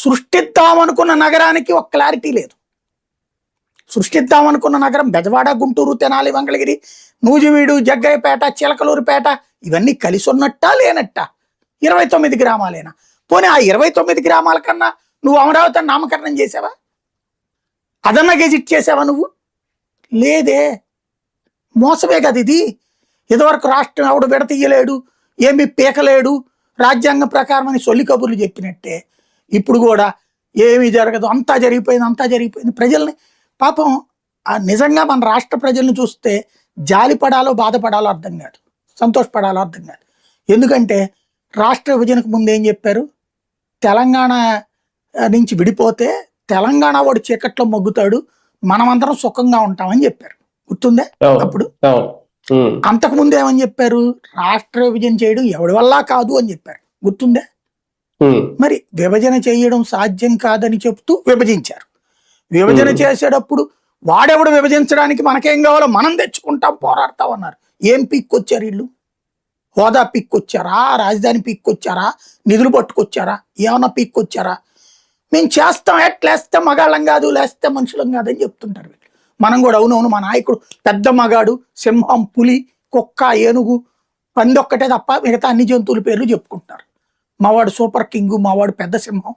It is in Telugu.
సృష్టిద్దామనుకున్న నగరానికి ఒక క్లారిటీ లేదు. సృష్టిద్దామనుకున్న నగరం బెజవాడ, గుంటూరు, తెనాలి, మంగళగిరి, నూజివీడు, జగ్గయ్యపేట, చిలకలూరుపేట ఇవన్నీ కలిసి ఉన్నట్టా లేనట్టా? 29 గ్రామాలేనా? పోనీ ఆ 29 గ్రామాల కన్నా నువ్వు అమరావతిని నామకరణం చేసావా? అదన్నా గెజిట్ చేసావా నువ్వు? లేదే. మోసమే కదా ఇది. ఇదివరకు రాష్ట్రం ఎవడు విడతీయలేడు, ఏమి పీకలేడు, రాజ్యాంగం ప్రకారం అని సొల్లి కబుర్లు చెప్పినట్టే ఇప్పుడు కూడా ఏమీ జరగదు, అంతా జరిగిపోయింది. ప్రజల్ని పాపం నిజంగా మన రాష్ట్ర ప్రజల్ని చూస్తే జాలి పడాలో బాధపడాలో అర్థం కాదు, సంతోషపడాలో అర్థం కాదు. ఎందుకంటే రాష్ట్ర విభజనకు ముందు ఏం చెప్పారు? తెలంగాణ నుంచి విడిపోతే తెలంగాణ వాడు చీకట్లో మొగ్గుతాడు, మనమందరం సుఖంగా ఉంటామని చెప్పారు. గుర్తుందే? అప్పుడు అంతకుముందు ఏమని చెప్పారు? రాష్ట్ర విభజన చేయడం ఎవడి వల్ల కాదు అని చెప్పారు. గుర్తుందే? మరి విభజన చేయడం సాధ్యం కాదని చెప్తూ విభజించారు. విభజన చేసేటప్పుడు వాడెవడు విభజించడానికి మనకేం కావాలో మనం తెచ్చుకుంటాం, పోరాడతాం అన్నారు. ఏం పీక్కొచ్చారు వీళ్ళు? హోదా పీక్కొచ్చారా? రాజధాని పీక్కొచ్చారా? నిధులు పట్టుకొచ్చారా? ఏమన్నా పీక్కొచ్చారా? మేము చేస్తాం, ఎట్లేస్తే మగాళ్ళం కాదు, లేస్తే మనుషులం కాదని చెప్తుంటారు వీళ్ళు. మనం కూడా అవునవును, మా నాయకుడు పెద్ద మగాడు, సింహం, పులి, కుక్క, ఏనుగు, పంది ఒక్కటే తప్ప మిగతా అన్ని జంతువుల పేర్లు చెప్పుకుంటారు. మావాడు సూపర్ కింగ్, మావాడు పెద్ద సింహం.